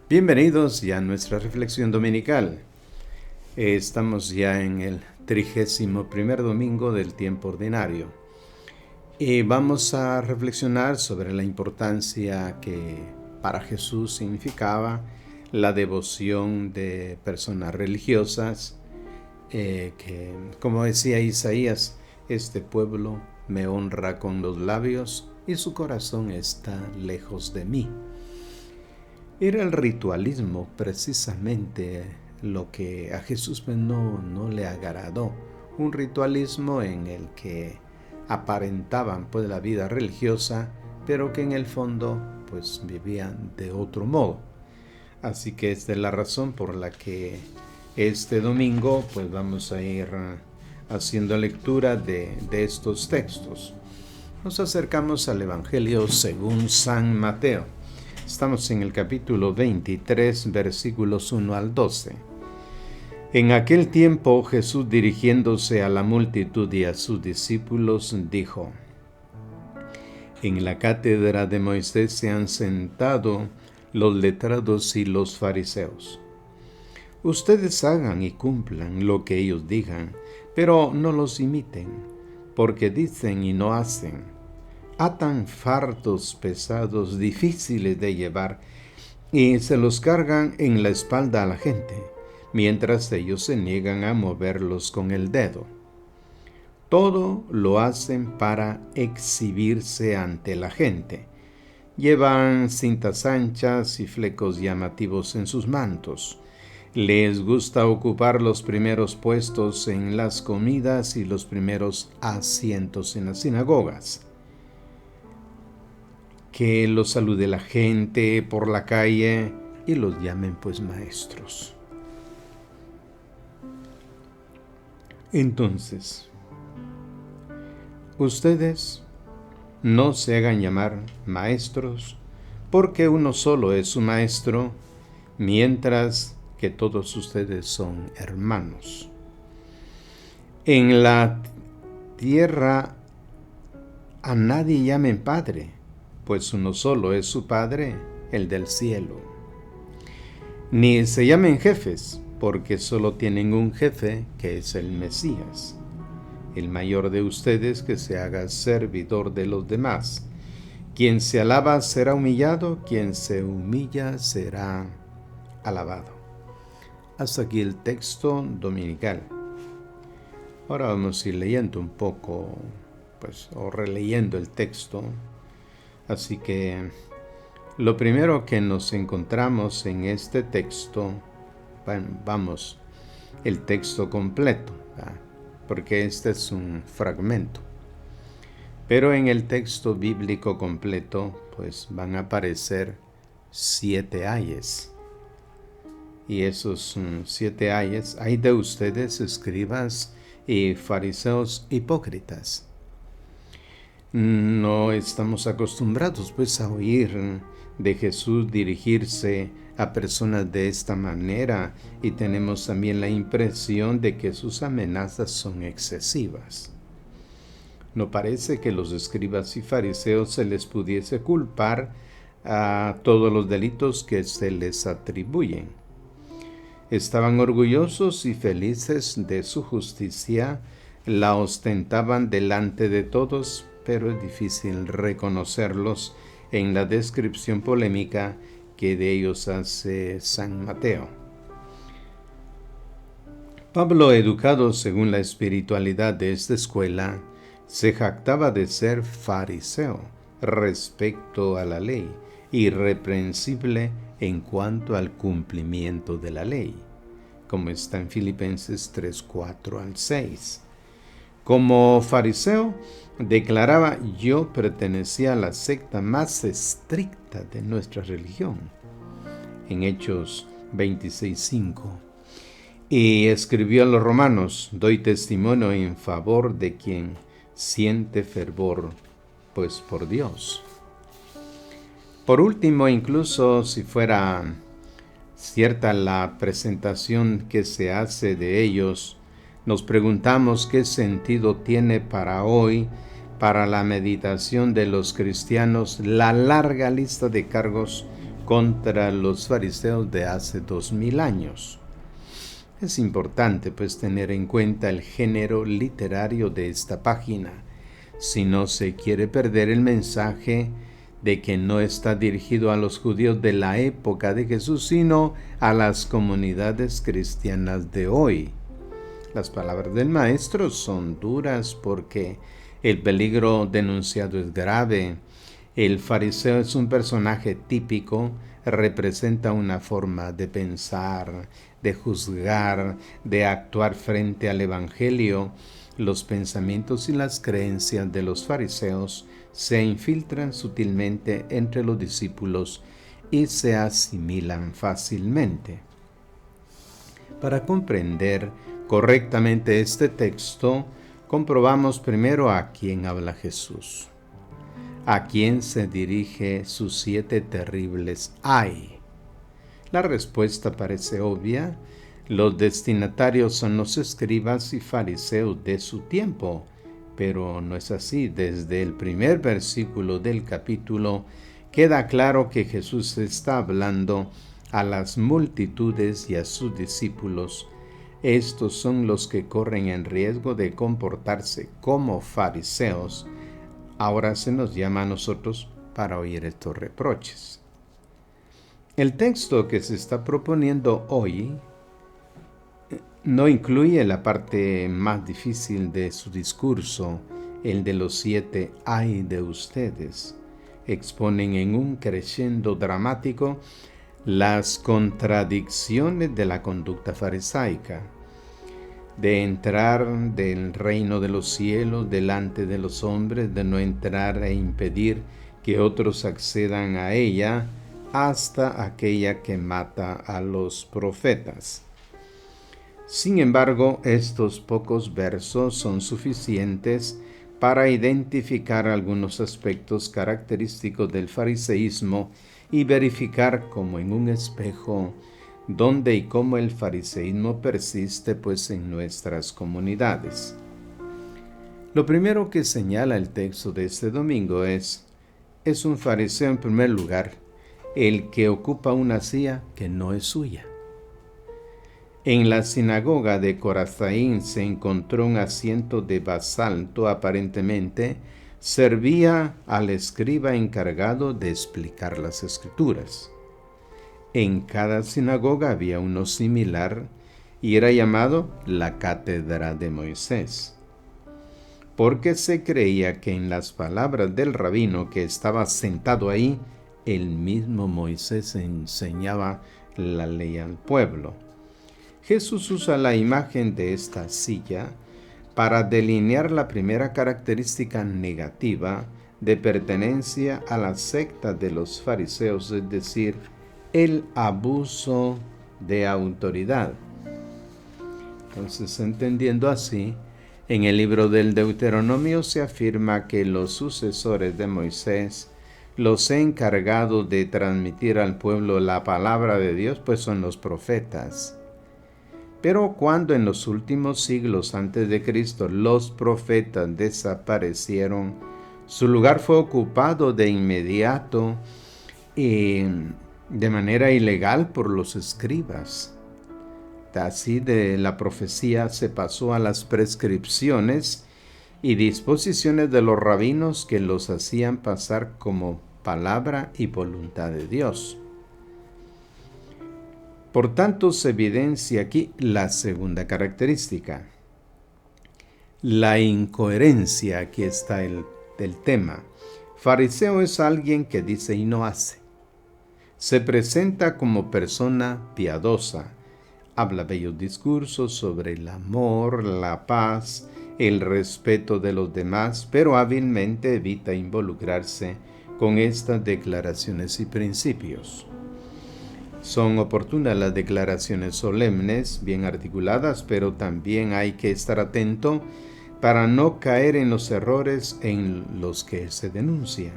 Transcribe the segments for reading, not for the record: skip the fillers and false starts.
Bienvenidos ya a nuestra reflexión dominical. Estamos ya en el 31º domingo del tiempo ordinario y vamos a reflexionar sobre la importancia que para Jesús significaba la devoción de personas religiosas, que, como decía Isaías, este pueblo me honra con los labios y su corazón está lejos de mí. Era el ritualismo precisamente lo que a Jesús no le agradó. Un ritualismo en el que aparentaban la vida religiosa, pero que en el fondo vivían de otro modo. Así que esta es la razón por la que este domingo vamos a ir haciendo lectura de estos textos. Nos acercamos al Evangelio según San Mateo. Estamos en el capítulo 23, versículos 1 al 12. En aquel tiempo Jesús, dirigiéndose a la multitud y a sus discípulos, dijo: En la cátedra de Moisés se han sentado los letrados y los fariseos. Ustedes hagan y cumplan lo que ellos digan, pero no los imiten, porque dicen y no hacen. Atan fardos pesados, difíciles de llevar, y se los cargan en la espalda a la gente, mientras ellos se niegan a moverlos con el dedo. Todo lo hacen para exhibirse ante la gente. Llevan cintas anchas y flecos llamativos en sus mantos. Les gusta ocupar los primeros puestos en las comidas y los primeros asientos en las sinagogas. Que los salude la gente por la calle y los llamen maestros. Entonces, ustedes no se hagan llamar maestros, porque uno solo es su maestro, mientras que todos ustedes son hermanos. En la tierra a nadie llamen padre, pues uno solo es su Padre, el del cielo. Ni se llamen jefes, porque solo tienen un jefe, que es el Mesías. El mayor de ustedes que se haga servidor de los demás. Quien se alaba será humillado, quien se humilla será alabado. Hasta aquí el texto dominical. Ahora vamos a ir leyendo un poco, o releyendo el texto. Así que lo primero que nos encontramos en este texto, el texto completo, porque este es un fragmento. Pero en el texto bíblico completo, van a aparecer 7 ayes. Y esos 7 ayes, hay de ustedes, escribas y fariseos hipócritas. No estamos acostumbrados a oír de Jesús dirigirse a personas de esta manera, y tenemos también la impresión de que sus amenazas son excesivas. No parece que los escribas y fariseos se les pudiese culpar a todos los delitos que se les atribuyen. Estaban orgullosos y felices de su justicia, la ostentaban delante de todos, pero es difícil reconocerlos en la descripción polémica que de ellos hace San Mateo. Pablo, educado según la espiritualidad de esta escuela, se jactaba de ser fariseo respecto a la ley, irreprensible en cuanto al cumplimiento de la ley, como está en Filipenses 3, 4 al 6. Como fariseo, declaraba: yo pertenecía a la secta más estricta de nuestra religión, en Hechos 26:5. Y escribió a los romanos: doy testimonio en favor de quien siente fervor, por Dios. Por último, incluso si fuera cierta la presentación que se hace de ellos, nos preguntamos qué sentido tiene para hoy, para la meditación de los cristianos, la larga lista de cargos contra los fariseos de hace 2000 años. Es importante pues tener en cuenta el género literario de esta página, si no se quiere perder el mensaje de que no está dirigido a los judíos de la época de Jesús, sino a las comunidades cristianas de hoy. Las palabras del maestro son duras porque el peligro denunciado es grave. El fariseo es un personaje típico, representa una forma de pensar, de juzgar, de actuar frente al Evangelio. Los pensamientos y las creencias de los fariseos se infiltran sutilmente entre los discípulos y se asimilan fácilmente. Para comprender correctamente este texto, comprobamos primero a quién habla Jesús, a quién se dirige sus 7 terribles ay. La respuesta parece obvia. Los destinatarios son los escribas y fariseos de su tiempo, pero no es así. Desde el primer versículo del capítulo queda claro que Jesús está hablando a las multitudes y a sus discípulos. Estos son los que corren en riesgo de comportarse como fariseos. Ahora se nos llama a nosotros para oír estos reproches. El texto que se está proponiendo hoy no incluye la parte más difícil de su discurso, el de los 7 ay de ustedes. Exponen en un crescendo dramático las contradicciones de la conducta farisaica, de entrar del reino de los cielos delante de los hombres, de no entrar e impedir que otros accedan a ella, hasta aquella que mata a los profetas. Sin embargo, estos pocos versos son suficientes para identificar algunos aspectos característicos del fariseísmo y verificar como en un espejo dónde y cómo el fariseísmo persiste pues en nuestras comunidades. Lo primero que señala el texto de este domingo es un fariseo en primer lugar, el que ocupa una silla que no es suya. En la sinagoga de Corazaín se encontró un asiento de basalto, aparentemente servía al escriba encargado de explicar las escrituras. En cada sinagoga había uno similar y era llamado la cátedra de Moisés, porque se creía que en las palabras del rabino que estaba sentado ahí, el mismo Moisés enseñaba la ley al pueblo. Jesús usa la imagen de esta silla para delinear la primera característica negativa de pertenencia a la secta de los fariseos, es decir, el abuso de autoridad. Entonces, entendiendo así, en el libro del Deuteronomio se afirma que los sucesores de Moisés, los encargados de transmitir al pueblo la palabra de Dios, pues son los profetas. Pero cuando en los últimos siglos antes de Cristo los profetas desaparecieron, su lugar fue ocupado de inmediato y de manera ilegal por los escribas. Así de la profecía se pasó a las prescripciones y disposiciones de los rabinos que los hacían pasar como palabra y voluntad de Dios. Por tanto, se evidencia aquí la segunda característica, la incoherencia. Aquí está el tema. Fariseo es alguien que dice y no hace. Se presenta como persona piadosa, habla bellos discursos sobre el amor, la paz, el respeto de los demás, pero hábilmente evita involucrarse con estas declaraciones y principios. Son oportunas las declaraciones solemnes, bien articuladas, pero también hay que estar atento para no caer en los errores en los que se denuncian.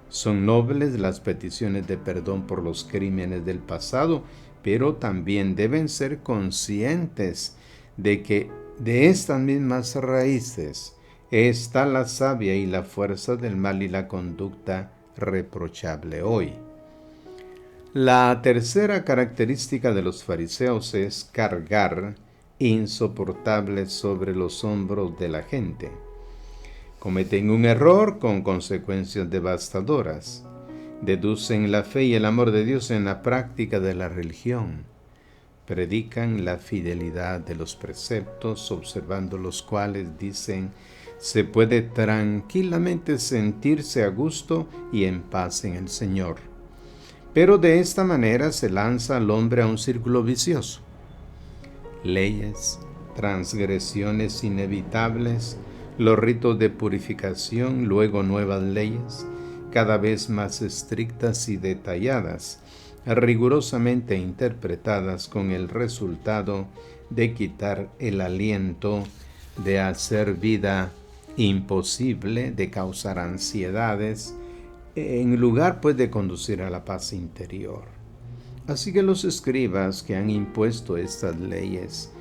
Son nobles las peticiones de perdón por los crímenes del pasado, pero también deben ser conscientes de que de estas mismas raíces está la savia y la fuerza del mal y la conducta reprochable hoy. La tercera característica de los fariseos es cargar insoportables sobre los hombros de la gente. Cometen un error con consecuencias devastadoras. Deducen la fe y el amor de Dios en la práctica de la religión. Predican la fidelidad de los preceptos, observando los cuales, dicen, se puede tranquilamente sentirse a gusto y en paz en el Señor. Pero de esta manera se lanza al hombre a un círculo vicioso. Leyes, transgresiones inevitables, los ritos de purificación, luego nuevas leyes, cada vez más estrictas y detalladas, rigurosamente interpretadas con el resultado de quitar el aliento, de hacer vida imposible, de causar ansiedades, en lugar pues de conducir a la paz interior. Así que los escribas que han impuesto estas leyes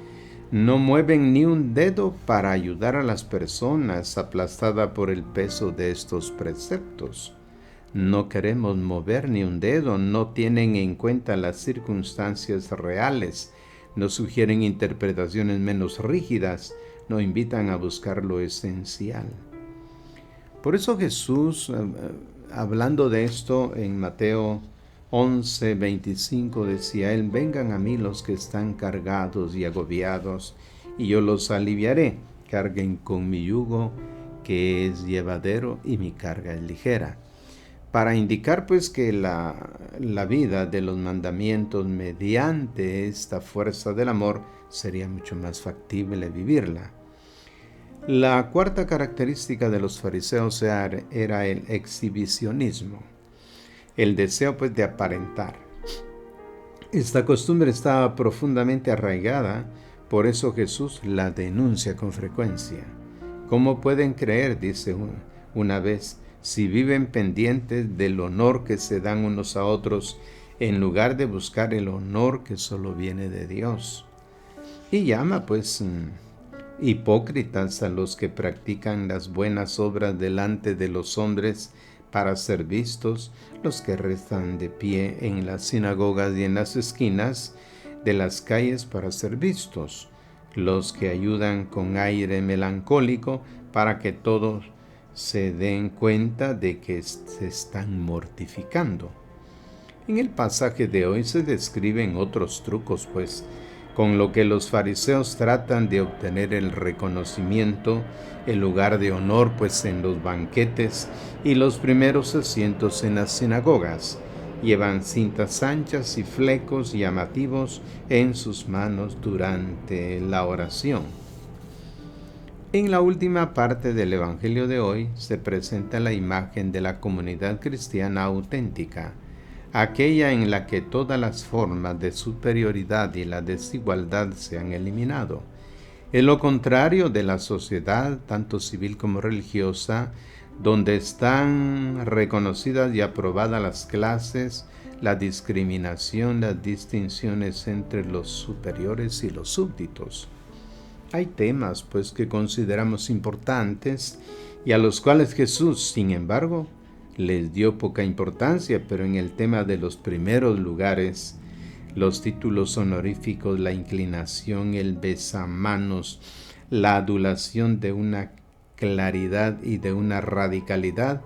no mueven ni un dedo para ayudar a las personas aplastadas por el peso de estos preceptos. No queremos mover ni un dedo, no tienen en cuenta las circunstancias reales, no sugieren interpretaciones menos rígidas, no invitan a buscar lo esencial. Por eso Jesús, hablando de esto en Mateo 11:25, decía él: vengan a mí los que están cargados y agobiados, y yo los aliviaré. Carguen con mi yugo, que es llevadero, y mi carga es ligera. Para indicar pues que la vida de los mandamientos mediante esta fuerza del amor sería mucho más factible vivirla. La cuarta característica de los fariseos era el exhibicionismo, el deseo pues de aparentar. Esta costumbre estaba profundamente arraigada, por eso Jesús la denuncia con frecuencia. ¿Cómo pueden creer, dice una vez, si viven pendientes del honor que se dan unos a otros, en lugar de buscar el honor que solo viene de Dios? Y llama pues hipócritas a los que practican las buenas obras delante de los hombres para ser vistos, los que restan de pie en las sinagogas y en las esquinas de las calles para ser vistos, los que ayudan con aire melancólico para que todos se den cuenta de que se están mortificando. En el pasaje de hoy se describen otros trucos, pues, con lo que los fariseos tratan de obtener el reconocimiento, el lugar de honor, pues, en los banquetes y los primeros asientos en las sinagogas. Llevan cintas anchas y flecos llamativos en sus manos durante la oración. En la última parte del Evangelio de hoy se presenta la imagen de la comunidad cristiana auténtica, aquella en la que todas las formas de superioridad y la desigualdad se han eliminado. Es lo contrario de la sociedad, tanto civil como religiosa, donde están reconocidas y aprobadas las clases, la discriminación, las distinciones entre los superiores y los súbditos. Hay temas, pues, que consideramos importantes y a los cuales Jesús, sin embargo, les dio poca importancia, pero en el tema de los primeros lugares, los títulos honoríficos, la inclinación, el besamanos, la adulación de una claridad y de una radicalidad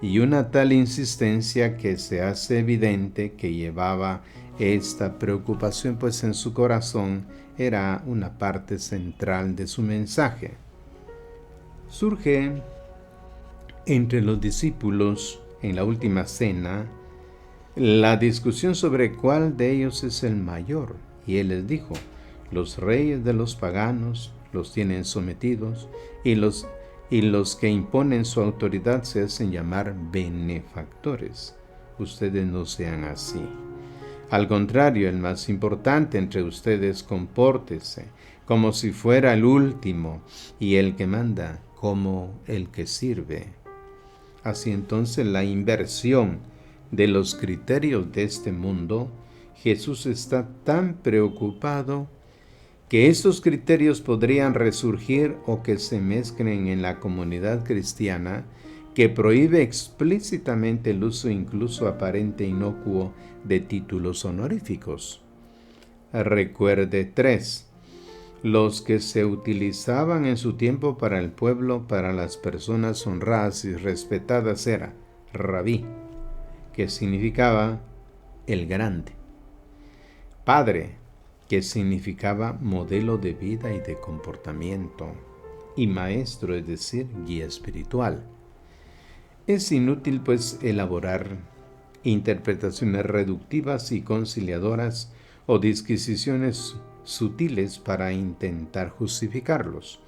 y una tal insistencia que se hace evidente que llevaba esta preocupación, pues en su corazón era una parte central de su mensaje. Surge entre los discípulos en la última cena la discusión sobre cuál de ellos es el mayor, y él les dijo: los reyes de los paganos los tienen sometidos, y los que imponen su autoridad se hacen llamar benefactores. Ustedes no sean así. Al contrario, el más importante entre ustedes compórtese como si fuera el último, y el que manda como el que sirve. Así entonces, la inversión de los criterios de este mundo, Jesús está tan preocupado que estos criterios podrían resurgir o que se mezclen en la comunidad cristiana, que prohíbe explícitamente el uso incluso aparente inocuo de títulos honoríficos. Recuerde 3. Los que se utilizaban en su tiempo para el pueblo, para las personas honradas y respetadas, era rabí, que significaba el grande; padre, que significaba modelo de vida y de comportamiento; y maestro, es decir, guía espiritual. Es inútil, pues, elaborar interpretaciones reductivas y conciliadoras o disquisiciones sutiles para intentar justificarlos.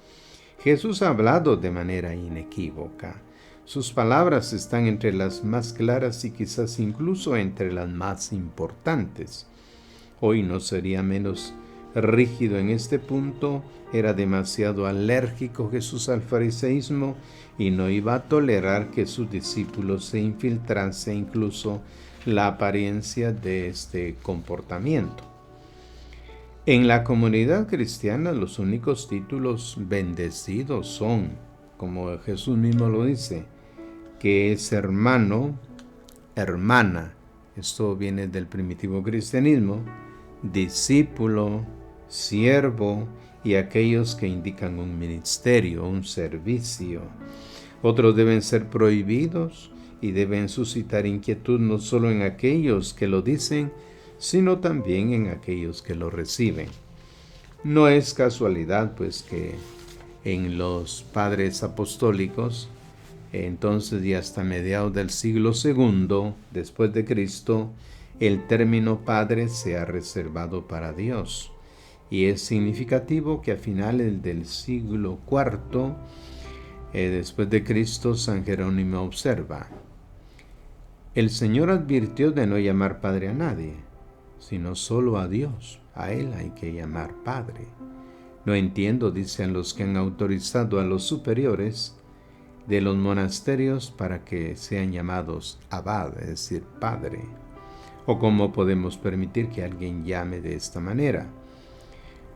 Jesús ha hablado de manera inequívoca. Sus palabras están entre las más claras y quizás incluso entre las más importantes. Hoy no sería menos rígido en este punto. Era demasiado alérgico Jesús al fariseísmo y no iba a tolerar que sus discípulos se infiltrase incluso la apariencia de este comportamiento. En la comunidad cristiana los únicos títulos bendecidos son, como Jesús mismo lo dice, que es hermano, hermana. Esto viene del primitivo cristianismo. Discípulo, siervo y aquellos que indican un ministerio, un servicio. Otros deben ser prohibidos y deben suscitar inquietud no solo en aquellos que lo dicen, sino también en aquellos que lo reciben. No es casualidad, pues, que en los padres apostólicos, entonces y hasta mediados del siglo II después de Cristo, el término padre se ha reservado para Dios. Y es significativo que a finales del siglo IV después de Cristo, San Jerónimo observa: el Señor advirtió de no llamar padre a nadie, sino solo a Dios. A Él hay que llamar padre. No entiendo, dicen los que han autorizado a los superiores de los monasterios para que sean llamados abad, es decir, padre. ¿O cómo podemos permitir que alguien llame de esta manera?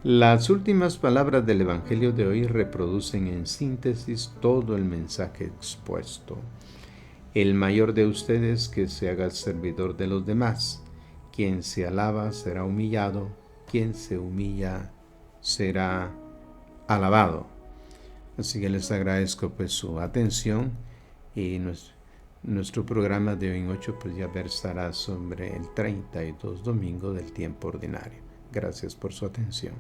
Las últimas palabras del Evangelio de hoy reproducen en síntesis todo el mensaje expuesto. El mayor de ustedes que se haga servidor de los demás. Quien se alaba será humillado, quien se humilla será alabado. Así que les agradezco pues su atención y nuestro programa de hoy en 8 pues ya versará sobre el 32 domingo del tiempo ordinario. Gracias por su atención.